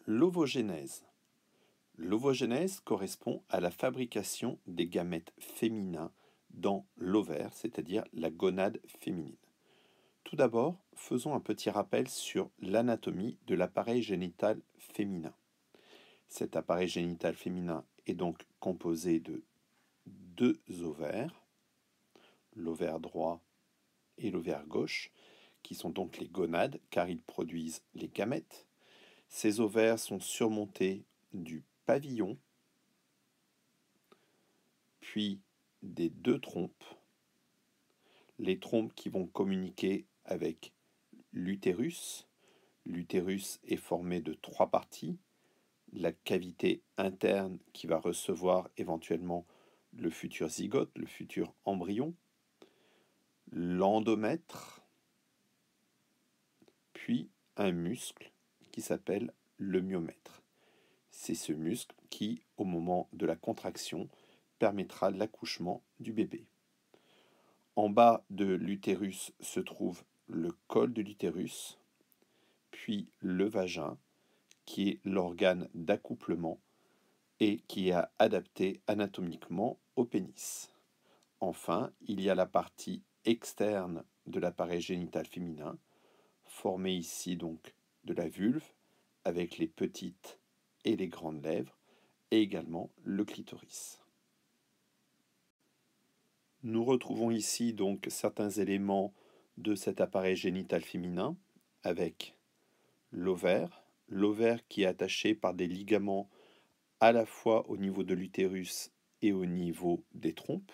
L'ovogénèse. L'ovogénèse correspond à la fabrication des gamètes féminins dans l'ovaire, c'est-à-dire la gonade féminine. Tout d'abord, faisons un petit rappel sur l'anatomie de l'appareil génital féminin. Cet appareil génital féminin est donc composé de deux ovaires, l'ovaire droit et l'ovaire gauche, qui sont donc les gonades car ils produisent les gamètes. Ces ovaires sont surmontés du pavillon, puis des deux trompes, les trompes qui vont communiquer avec l'utérus. L'utérus est formé de trois parties, la cavité interne qui va recevoir éventuellement le futur zygote, le futur embryon, l'endomètre, puis un muscle qui s'appelle le myomètre. C'est ce muscle qui, au moment de la contraction, permettra l'accouchement du bébé. En bas de l'utérus se trouve le col de l'utérus, puis le vagin, qui est l'organe d'accouplement et qui est adapté anatomiquement au pénis. Enfin, il y a la partie externe de l'appareil génital féminin, formée ici donc de la vulve, avec les petites et les grandes lèvres, et également le clitoris. Nous retrouvons ici donc certains éléments de cet appareil génital féminin, avec l'ovaire qui est attaché par des ligaments à la fois au niveau de l'utérus et au niveau des trompes.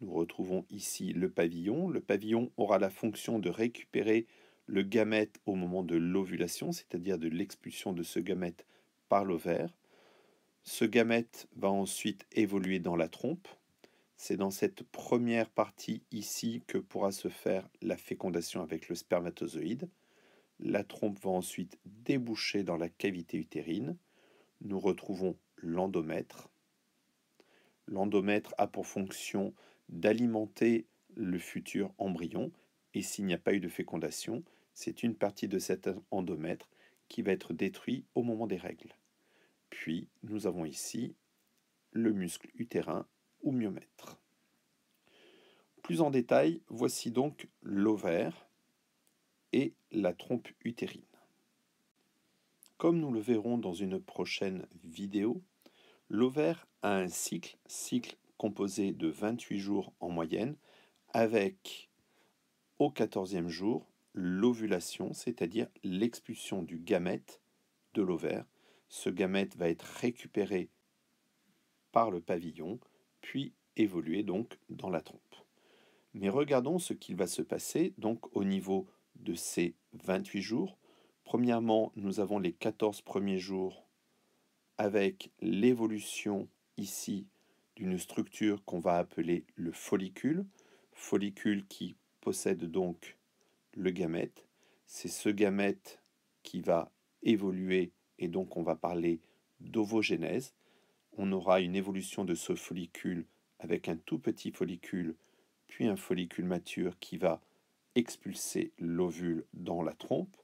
Nous retrouvons ici le pavillon. Le pavillon aura la fonction de récupérer le gamète au moment de l'ovulation, c'est-à-dire de l'expulsion de ce gamète par l'ovaire. Ce gamète va ensuite évoluer dans la trompe. C'est dans cette première partie ici que pourra se faire la fécondation avec le spermatozoïde. La trompe va ensuite déboucher dans la cavité utérine. Nous retrouvons l'endomètre. L'endomètre a pour fonction d'alimenter le futur embryon, et s'il n'y a pas eu de fécondation, c'est une partie de cet endomètre qui va être détruit au moment des règles. Puis nous avons ici le muscle utérin ou myomètre. Plus en détail, voici donc l'ovaire et la trompe utérine. Comme nous le verrons dans une prochaine vidéo, l'ovaire a un cycle composé de 28 jours en moyenne, avec au 14e jour l'ovulation, c'est-à-dire l'expulsion du gamète de l'ovaire. Ce gamète va être récupéré par le pavillon, puis évoluer donc dans la trompe. Mais regardons ce qu'il va se passer donc au niveau de ces 28 jours. Premièrement, nous avons les 14 premiers jours avec l'évolution ici d'une structure qu'on va appeler le follicule qui possède donc le gamète. C'est ce gamète qui va évoluer et donc on va parler d'ovogénèse. On aura une évolution de ce follicule avec un tout petit follicule, puis un follicule mature qui va expulser l'ovule dans la trompe.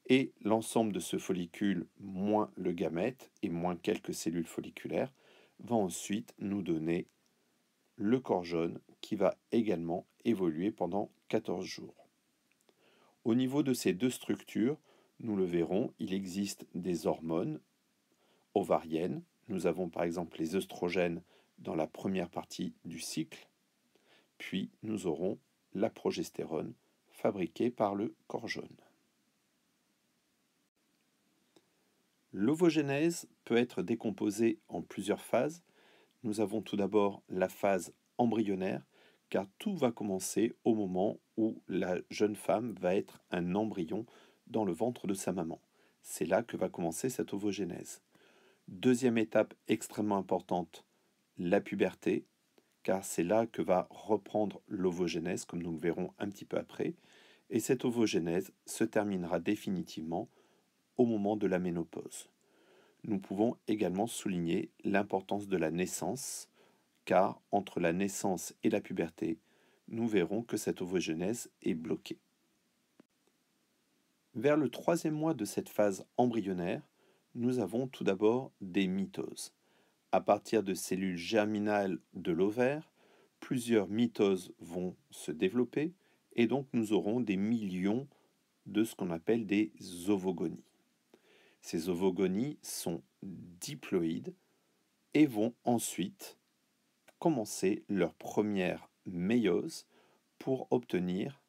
Et l'ensemble de ce follicule, moins le gamète et moins quelques cellules folliculaires, va ensuite nous donner le corps jaune qui va également évoluer pendant 14 jours. Au niveau de ces deux structures, nous le verrons, il existe des hormones ovariennes. Nous avons par exemple les œstrogènes dans la première partie du cycle, puis nous aurons la progestérone fabriquée par le corps jaune. L'ovogénèse peut être décomposée en plusieurs phases. Nous avons tout d'abord la phase embryonnaire, car tout va commencer au moment où la jeune femme va être un embryon dans le ventre de sa maman. C'est là que va commencer cette ovogénèse. Deuxième étape extrêmement importante, la puberté, car c'est là que va reprendre l'ovogénèse, comme nous le verrons un petit peu après. Et cette ovogénèse se terminera définitivement au moment de la ménopause. Nous pouvons également souligner l'importance de la naissance, car entre la naissance et la puberté, nous verrons que cette ovogénèse est bloquée. Vers le 3e mois de cette phase embryonnaire, nous avons tout d'abord des mitoses. À partir de cellules germinales de l'ovaire, plusieurs mitoses vont se développer et donc nous aurons des millions de ce qu'on appelle des ovogonies. Ces ovogonies sont diploïdes et vont ensuite commencer leur première méiose pour obtenir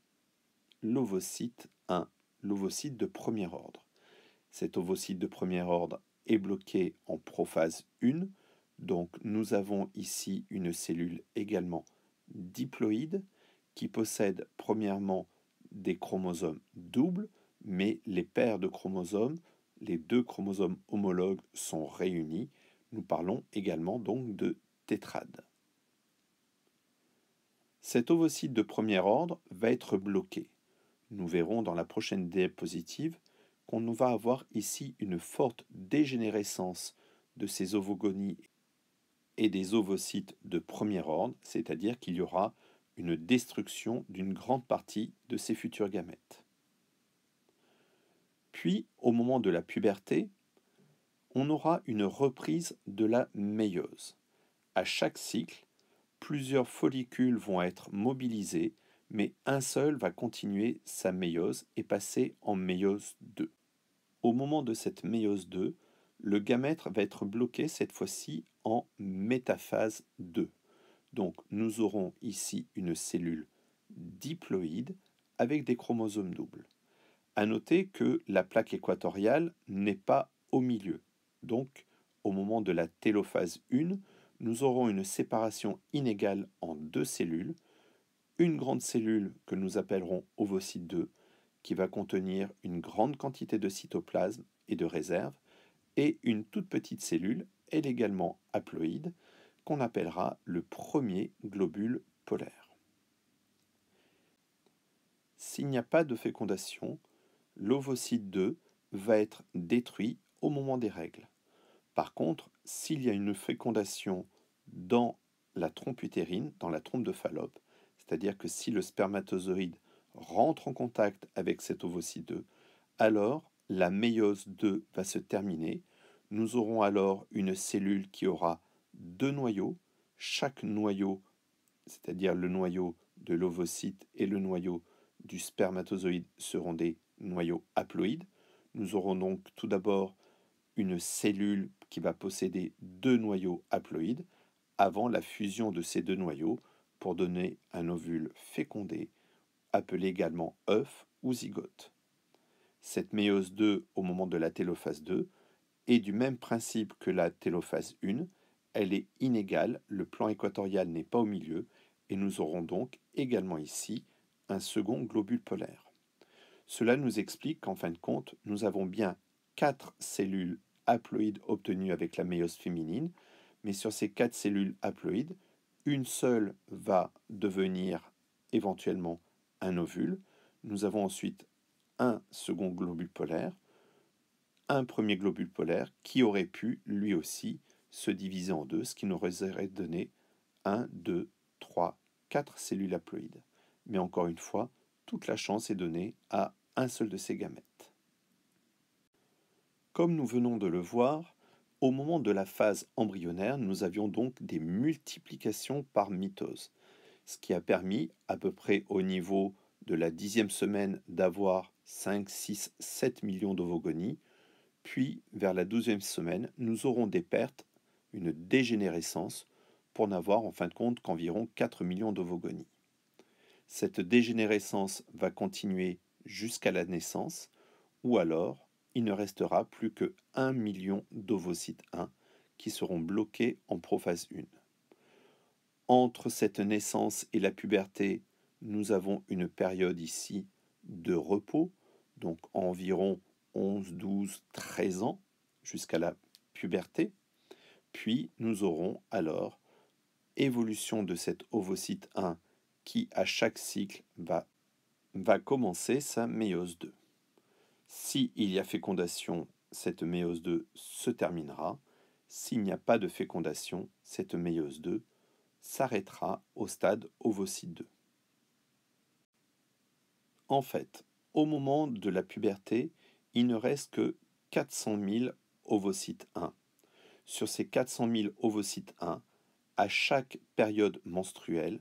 l'ovocyte 1, l'ovocyte de premier ordre. Cet ovocyte de premier ordre est bloqué en prophase 1, donc nous avons ici une cellule également diploïde qui possède premièrement des chromosomes doubles, mais les paires de chromosomes, les deux chromosomes homologues sont réunis. Nous parlons également donc de tétrade. Cet ovocyte de premier ordre va être bloqué. Nous verrons dans la prochaine diapositive qu'on va avoir ici une forte dégénérescence de ces ovogonies et des ovocytes de premier ordre, c'est-à-dire qu'il y aura une destruction d'une grande partie de ces futurs gamètes. Puis, au moment de la puberté, on aura une reprise de la méiose. À chaque cycle, plusieurs follicules vont être mobilisés, mais un seul va continuer sa méiose et passer en méiose 2. Au moment de cette méiose 2, le gamète va être bloqué cette fois-ci en métaphase 2. Donc nous aurons ici une cellule diploïde avec des chromosomes doubles. À noter que la plaque équatoriale n'est pas au milieu. Donc au moment de la télophase 1, nous aurons une séparation inégale en deux cellules, une grande cellule que nous appellerons ovocyte 2, qui va contenir une grande quantité de cytoplasme et de réserve, et une toute petite cellule, elle également haploïde, qu'on appellera le premier globule polaire. S'il n'y a pas de fécondation, l'ovocyte 2 va être détruit au moment des règles. Par contre, s'il y a une fécondation dans la trompe utérine, dans la trompe de Fallope, c'est-à-dire que si le spermatozoïde rentre en contact avec cet ovocyte 2, alors la méiose 2 va se terminer. Nous aurons alors une cellule qui aura deux noyaux. Chaque noyau, c'est-à-dire le noyau de l'ovocyte et le noyau du spermatozoïde, seront des noyaux haploïdes. Nous aurons donc tout d'abord une cellule qui va posséder deux noyaux haploïdes avant la fusion de ces deux noyaux pour donner un ovule fécondé, appelé également œuf ou zygote. Cette méiose 2 au moment de la télophase 2 est du même principe que la télophase 1, elle est inégale, le plan équatorial n'est pas au milieu, et nous aurons donc également ici un second globule polaire. Cela nous explique qu'en fin de compte, nous avons bien 4 cellules haploïdes obtenues avec la méiose féminine, mais sur ces 4 cellules haploïdes, une seule va devenir éventuellement un ovule. Nous avons ensuite un second globule polaire, un premier globule polaire qui aurait pu lui aussi se diviser en deux, ce qui nous aurait donné 1, 2, 3, 4 cellules haploïdes. Mais encore une fois, toute la chance est donnée à un seul de ces gamètes. Comme nous venons de le voir, au moment de la phase embryonnaire, nous avions donc des multiplications par mitose, ce qui a permis, à peu près au niveau de la 10e semaine, d'avoir 5, 6, 7 millions d'ovogonies, puis vers la 12e semaine, nous aurons des pertes, une dégénérescence, pour n'avoir en fin de compte qu'environ 4 millions d'ovogonies. Cette dégénérescence va continuer jusqu'à la naissance, ou alors il ne restera plus que 1 million d'ovocytes 1 qui seront bloqués en prophase 1. Entre cette naissance et la puberté, nous avons une période ici de repos, donc environ 11, 12, 13 ans jusqu'à la puberté. Puis nous aurons alors évolution de cet ovocyte 1 qui à chaque cycle va commencer sa méiose 2. S'il y a fécondation, cette méiose 2 se terminera. S'il n'y a pas de fécondation, cette méiose 2 s'arrêtera au stade ovocyte 2. En fait, au moment de la puberté, il ne reste que 400 000 ovocytes 1. Sur ces 400 000 ovocytes 1, à chaque période menstruelle,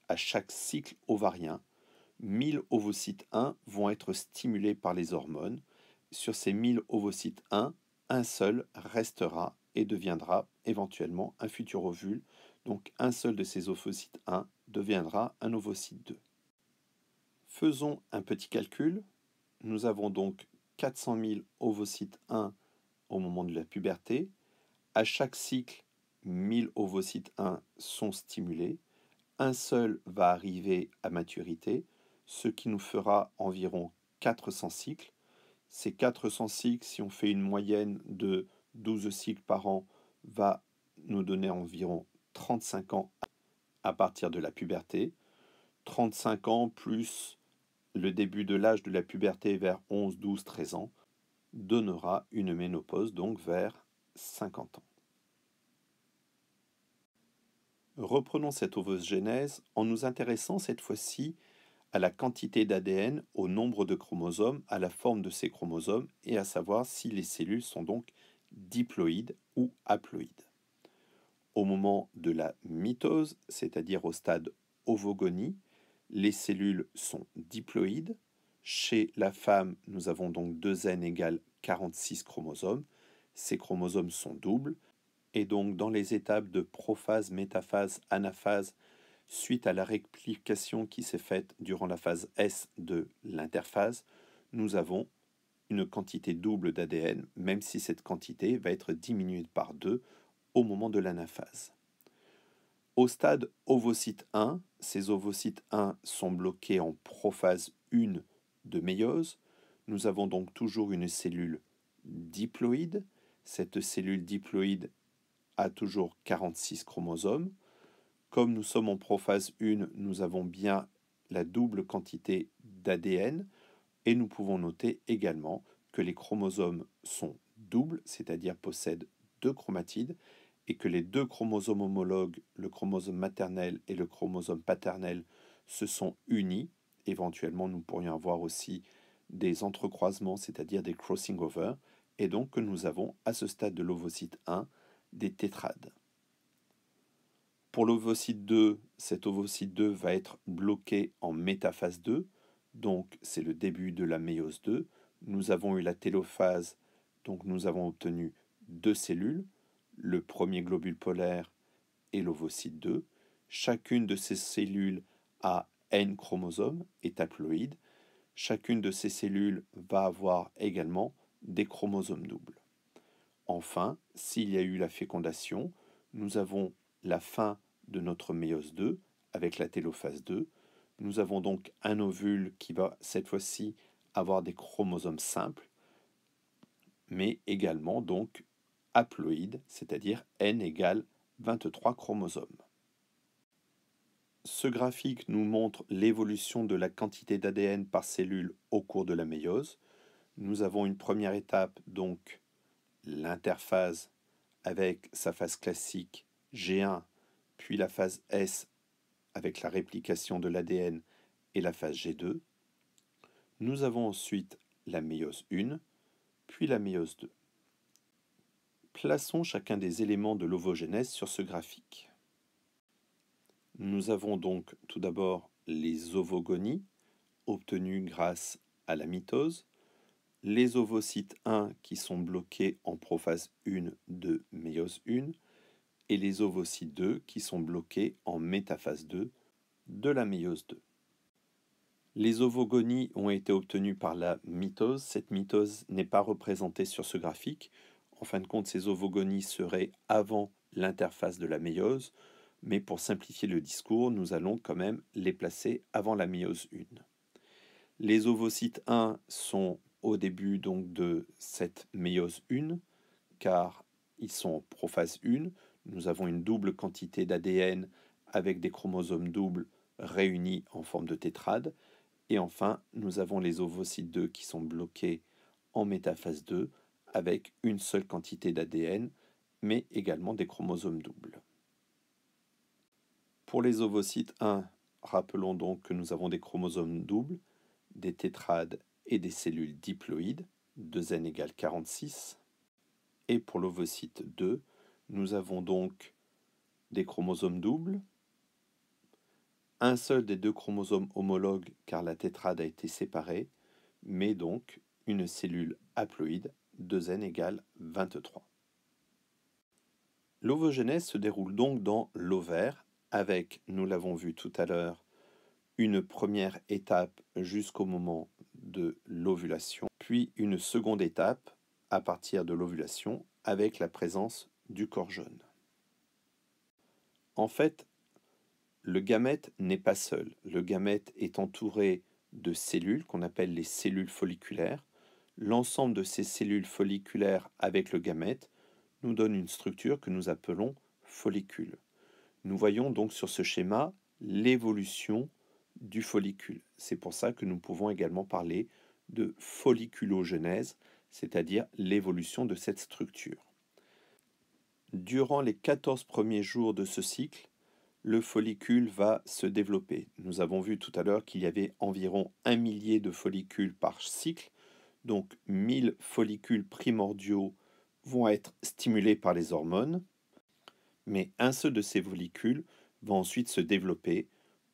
à chaque cycle ovarien, 1000 ovocytes 1 vont être stimulés par les hormones. Sur ces 1000 ovocytes 1, un seul restera et deviendra éventuellement un futur ovule. Donc un seul de ces ovocytes 1 deviendra un ovocyte 2. Faisons un petit calcul. Nous avons donc 400 000 ovocytes 1 au moment de la puberté. À chaque cycle, 1000 ovocytes 1 sont stimulés. Un seul va arriver à maturité, ce qui nous fera environ 400 cycles. Ces 400 cycles, si on fait une moyenne de 12 cycles par an, va nous donner environ 35 ans à partir de la puberté. 35 ans plus le début de l'âge de la puberté vers 11, 12, 13 ans donnera une ménopause, donc vers 50 ans. Reprenons cette ovogénèse en nous intéressant cette fois-ci à la quantité d'ADN, au nombre de chromosomes, à la forme de ces chromosomes et à savoir si les cellules sont donc diploïdes ou haploïdes. Au moment de la mitose, c'est-à-dire au stade ovogonie, les cellules sont diploïdes. Chez la femme, nous avons donc 2N égale 46 chromosomes. Ces chromosomes sont doubles. Et donc, dans les étapes de prophase, métaphase, anaphase, suite à la réplication qui s'est faite durant la phase S de l'interphase, nous avons une quantité double d'ADN, même si cette quantité va être diminuée par 2 au moment de l'anaphase. Au stade ovocyte 1, ces ovocytes 1 sont bloqués en prophase 1 de méiose. Nous avons donc toujours une cellule diploïde. Cette cellule diploïde a toujours 46 chromosomes. Comme nous sommes en prophase 1, nous avons bien la double quantité d'ADN et nous pouvons noter également que les chromosomes sont doubles, c'est-à-dire possèdent 2 chromatides, et que les 2 chromosomes homologues, le chromosome maternel et le chromosome paternel, se sont unis. Éventuellement, nous pourrions avoir aussi des entrecroisements, c'est-à-dire des crossing over, et donc que nous avons à ce stade de l'ovocyte 1 des tétrades. Pour l'ovocyte 2, cet ovocyte 2 va être bloqué en métaphase 2, donc c'est le début de la méiose 2. Nous avons eu la télophase, donc nous avons obtenu 2 cellules, le premier globule polaire et l'ovocyte 2. Chacune de ces cellules a N chromosomes, est haploïde. Chacune de ces cellules va avoir également des chromosomes doubles. Enfin, s'il y a eu la fécondation, nous avons la fin de notre méiose 2 avec la télophase 2. Nous avons donc un ovule qui va cette fois-ci avoir des chromosomes simples, mais également donc haploïde, c'est-à-dire N égale 23 chromosomes. Ce graphique nous montre l'évolution de la quantité d'ADN par cellule au cours de la méiose. Nous avons une première étape, donc l'interphase avec sa phase classique G1, puis la phase S avec la réplication de l'ADN et la phase G2. Nous avons ensuite la méiose 1, puis la méiose 2. Plaçons chacun des éléments de l'ovogénèse sur ce graphique. Nous avons donc tout d'abord les ovogonies obtenues grâce à la mitose, les ovocytes 1 qui sont bloqués en prophase 1 de méiose 1 et les ovocytes 2 qui sont bloqués en métaphase 2 de la méiose 2. Les ovogonies ont été obtenues par la mitose. Cette mitose n'est pas représentée sur ce graphique. En fin de compte, ces ovogonies seraient avant l'interphase de la méiose, mais pour simplifier le discours, nous allons quand même les placer avant la méiose 1. Les ovocytes 1 sont au début donc de cette méiose 1, car ils sont en prophase 1. Nous avons une double quantité d'ADN avec des chromosomes doubles réunis en forme de tétrade. Et enfin, nous avons les ovocytes 2 qui sont bloqués en métaphase 2 avec une seule quantité d'ADN, mais également des chromosomes doubles. Pour les ovocytes 1, rappelons donc que nous avons des chromosomes doubles, des tétrades et des cellules diploïdes, 2N égale 46. Et pour l'ovocyte 2, nous avons donc des chromosomes doubles, un seul des deux chromosomes homologues car la tétrade a été séparée, mais donc une cellule haploïde, 2n égale 23. L'ovogenèse se déroule donc dans l'ovaire avec, nous l'avons vu tout à l'heure, une première étape jusqu'au moment de l'ovulation, puis une seconde étape à partir de l'ovulation avec la présence du corps jaune. En fait, le gamète n'est pas seul. Le gamète est entouré de cellules qu'on appelle les cellules folliculaires. L'ensemble de ces cellules folliculaires avec le gamète nous donne une structure que nous appelons follicule. Nous voyons donc sur ce schéma l'évolution du follicule. C'est pour ça que nous pouvons également parler de folliculogenèse, c'est-à-dire l'évolution de cette structure. Durant les 14 premiers jours de ce cycle, le follicule va se développer. Nous avons vu tout à l'heure qu'il y avait environ 1 millier de follicules par cycle, donc 1000 follicules primordiaux vont être stimulés par les hormones, mais un seul de ces follicules va ensuite se développer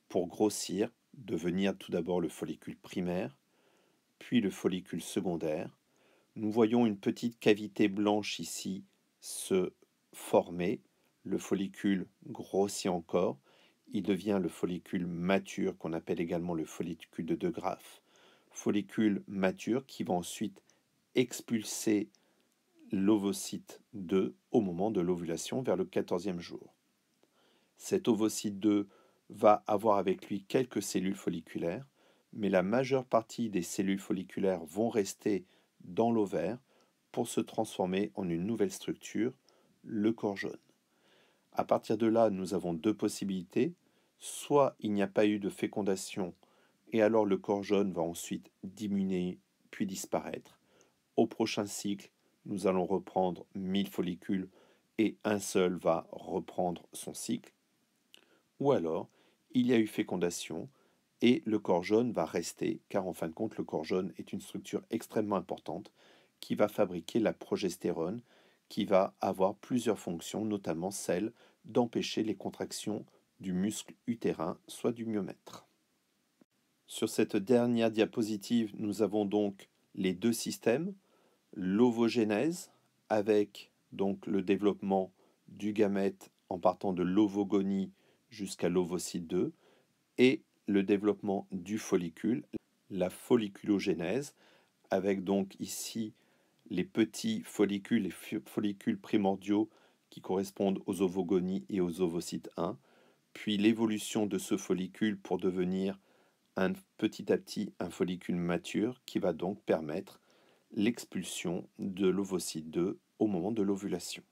pour grossir, devenir tout d'abord le follicule primaire, puis le follicule secondaire. Nous voyons une petite cavité blanche ici se former. Le follicule grossit encore. Il devient le follicule mature qu'on appelle également le follicule de De Graaf. Follicule mature qui va ensuite expulser l'ovocyte 2 au moment de l'ovulation vers le 14e jour. Cet ovocyte 2 va avoir avec lui quelques cellules folliculaires, mais la majeure partie des cellules folliculaires vont rester dans l'ovaire pour se transformer en une nouvelle structure, le corps jaune. À partir de là, nous avons deux possibilités. Soit il n'y a pas eu de fécondation et alors le corps jaune va ensuite diminuer puis disparaître. Au prochain cycle, nous allons reprendre 1000 follicules et un seul va reprendre son cycle. Ou alors, il y a eu fécondation et le corps jaune va rester, car en fin de compte, le corps jaune est une structure extrêmement importante qui va fabriquer la progestérone, qui va avoir plusieurs fonctions, notamment celle d'empêcher les contractions du muscle utérin, soit du myomètre. Sur cette dernière diapositive, nous avons donc les deux systèmes, l'ovogénèse, avec donc le développement du gamète en partant de l'ovogonie jusqu'à l'ovocyte 2, et le développement du follicule, la folliculogénèse, avec donc ici les petits follicules, les follicules primordiaux qui correspondent aux ovogonies et aux ovocytes 1, puis l'évolution de ce follicule pour devenir petit à petit un follicule mature qui va donc permettre l'expulsion de l'ovocyte 2 au moment de l'ovulation.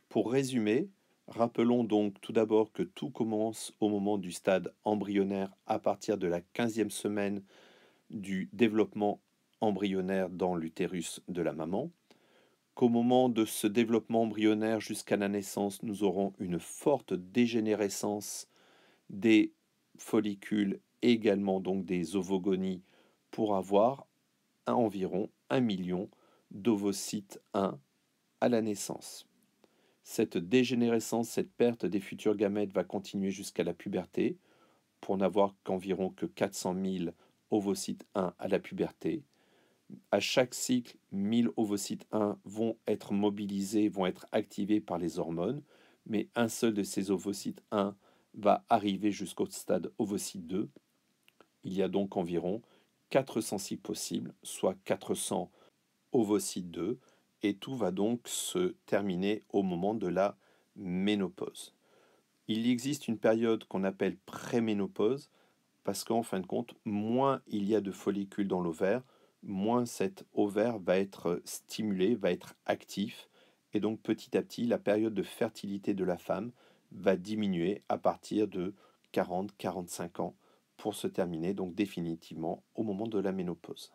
Pour résumer, rappelons donc tout d'abord que tout commence au moment du stade embryonnaire à partir de la 15e semaine du développement embryonnaire dans l'utérus de la maman, qu'au moment de ce développement embryonnaire jusqu'à la naissance, nous aurons une forte dégénérescence des follicules et également donc des ovogonies pour avoir environ 1 million d'ovocytes 1 à la naissance. Cette dégénérescence, cette perte des futurs gamètes va continuer jusqu'à la puberté pour n'avoir qu'environ 400 000 ovocytes 1 à la puberté. À chaque cycle, 1000 ovocytes 1 vont être mobilisés, vont être activés par les hormones, mais un seul de ces ovocytes 1 va arriver jusqu'au stade ovocyte 2. Il y a donc environ 400 cycles possibles, soit 400 ovocyte 2, et tout va donc se terminer au moment de la ménopause. Il existe une période qu'on appelle préménopause, parce qu'en fin de compte, moins il y a de follicules dans l'ovaire, moins cet ovaire va être stimulé, va être actif, et donc petit à petit, la période de fertilité de la femme va diminuer à partir de 40-45 ans pour se terminer donc définitivement au moment de la ménopause.